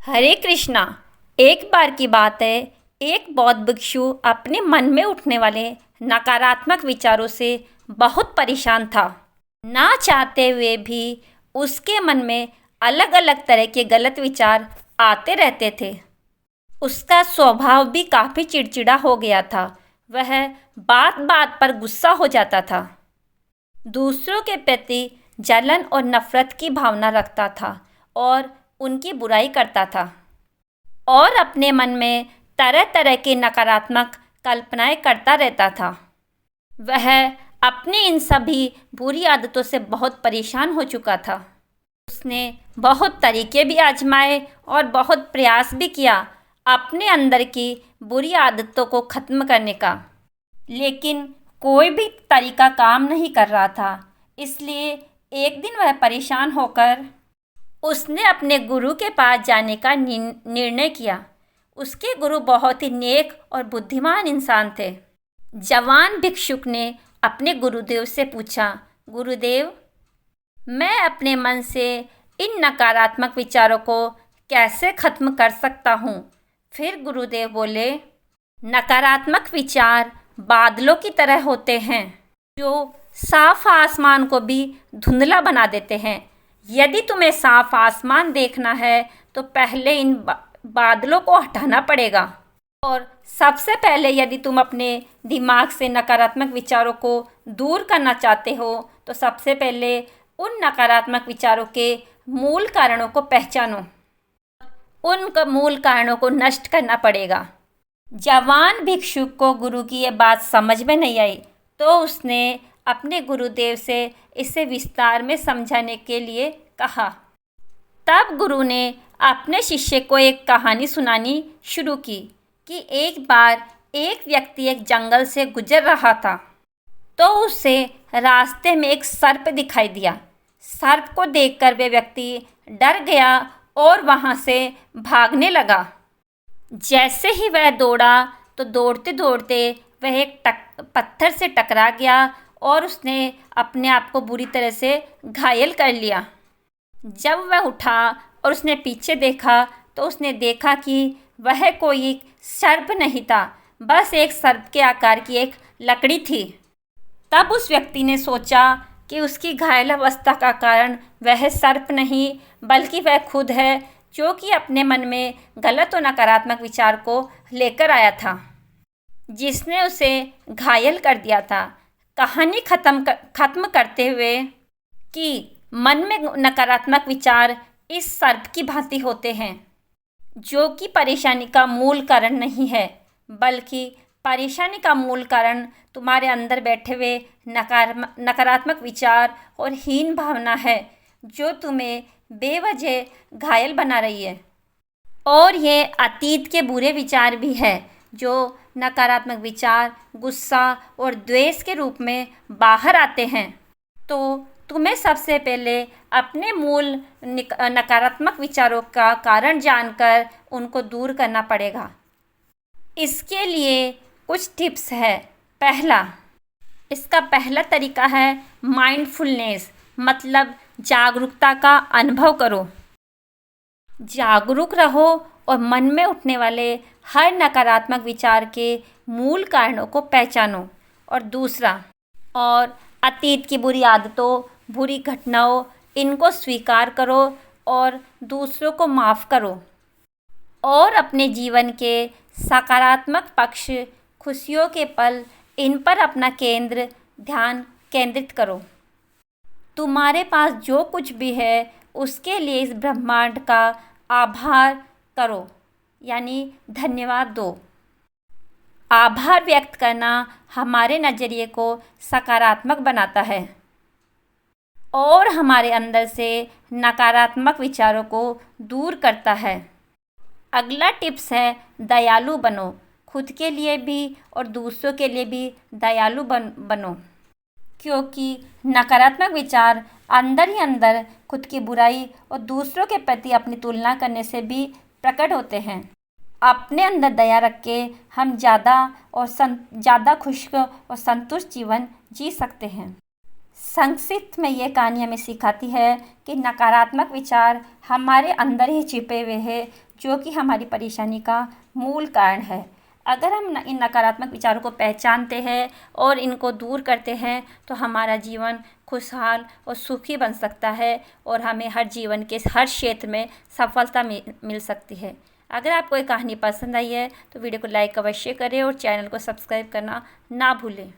हरे कृष्णा। एक बार की बात है, एक बौद्ध भिक्षु अपने मन में उठने वाले नकारात्मक विचारों से बहुत परेशान था। ना चाहते हुए भी उसके मन में अलग अलग तरह के गलत विचार आते रहते थे। उसका स्वभाव भी काफ़ी चिड़चिड़ा हो गया था। वह बात बात पर गुस्सा हो जाता था, दूसरों के प्रति जलन और नफरत की भावना रखता था और उनकी बुराई करता था और अपने मन में तरह तरह की नकारात्मक कल्पनाएं करता रहता था। वह अपनी इन सभी बुरी आदतों से बहुत परेशान हो चुका था। उसने बहुत तरीके भी आजमाए और बहुत प्रयास भी किया अपने अंदर की बुरी आदतों को ख़त्म करने का, लेकिन कोई भी तरीका काम नहीं कर रहा था। इसलिए एक दिन वह परेशान होकर उसने अपने गुरु के पास जाने का निर्णय किया। उसके गुरु बहुत ही नेक और बुद्धिमान इंसान थे। जवान भिक्षुक ने अपने गुरुदेव से पूछा, गुरुदेव, मैं अपने मन से इन नकारात्मक विचारों को कैसे खत्म कर सकता हूँ? फिर गुरुदेव बोले, नकारात्मक विचार बादलों की तरह होते हैं जो साफ आसमान को भी धुंधला बना देते हैं। यदि तुम्हें साफ आसमान देखना है तो पहले इन बादलों को हटाना पड़ेगा। और सबसे पहले यदि तुम अपने दिमाग से नकारात्मक विचारों को दूर करना चाहते हो तो सबसे पहले उन नकारात्मक विचारों के मूल कारणों को पहचानो। उन मूल कारणों को नष्ट करना पड़ेगा। जवान भिक्षुक को गुरु की ये बात समझ में नहीं आई, तो उसने अपने गुरुदेव से इसे विस्तार में समझाने के लिए कहा। तब गुरु ने अपने शिष्य को एक कहानी सुनानी शुरू की कि एक बार एक व्यक्ति एक जंगल से गुजर रहा था, तो उसे रास्ते में एक सर्प दिखाई दिया। सर्प को देखकर वे व्यक्ति डर गया और वहाँ से भागने लगा। जैसे ही वह दौड़ा तो दौड़ते दौड़ते वह एक पत्थर से टकरा गया और उसने अपने आप को बुरी तरह से घायल कर लिया। जब वह उठा और उसने पीछे देखा तो उसने देखा कि वह कोई सर्प नहीं था, बस एक सर्प के आकार की एक लकड़ी थी। तब उस व्यक्ति ने सोचा कि उसकी घायल अवस्था का कारण वह सर्प नहीं बल्कि वह खुद है, जो कि अपने मन में गलत और नकारात्मक विचार को लेकर आया था, जिसने उसे घायल कर दिया था। कहानी खत्म करते हुए कि मन में नकारात्मक विचार इस सर्प की भांति होते हैं, जो कि परेशानी का मूल कारण नहीं है, बल्कि परेशानी का मूल कारण तुम्हारे अंदर बैठे हुए नकारात्मक विचार और हीन भावना है, जो तुम्हें बेवजह घायल बना रही है। और ये अतीत के बुरे विचार भी है, जो नकारात्मक विचार गुस्सा और द्वेष के रूप में बाहर आते हैं। तो तुम्हें सबसे पहले अपने मूल नकारात्मक विचारों का कारण जानकर उनको दूर करना पड़ेगा। इसके लिए कुछ टिप्स है। इसका पहला तरीका है माइंडफुलनेस, मतलब जागरूकता का अनुभव करो। जागरूक रहो और मन में उठने वाले हर नकारात्मक विचार के मूल कारणों को पहचानो। और दूसरा, और अतीत की बुरी आदतों, बुरी घटनाओं, इनको स्वीकार करो और दूसरों को माफ़ करो। और अपने जीवन के सकारात्मक पक्ष, खुशियों के पल, इन पर अपना ध्यान केंद्रित करो। तुम्हारे पास जो कुछ भी है उसके लिए इस ब्रह्मांड का आभार करो, यानी धन्यवाद दो। आभार व्यक्त करना हमारे नज़रिए को सकारात्मक बनाता है और हमारे अंदर से नकारात्मक विचारों को दूर करता है। अगला टिप्स है दयालु बनो। खुद के लिए भी और दूसरों के लिए भी दयालु बनो, क्योंकि नकारात्मक विचार अंदर ही अंदर खुद की बुराई और दूसरों के प्रति अपनी तुलना करने से भी प्रकट होते हैं। अपने अंदर दया रख के हम ज़्यादा खुश और संतुष्ट जीवन जी सकते हैं। संक्षिप्त में ये कहानी हमें सिखाती है कि नकारात्मक विचार हमारे अंदर ही छिपे हुए हैं, जो कि हमारी परेशानी का मूल कारण है। अगर हम इन नकारात्मक विचारों को पहचानते हैं और इनको दूर करते हैं तो हमारा जीवन खुशहाल और सुखी बन सकता है और हमें हर जीवन के हर क्षेत्र में सफलता मिल सकती है। अगर आपको ये कहानी पसंद आई है तो वीडियो को लाइक अवश्य करें और चैनल को सब्सक्राइब करना ना भूलें।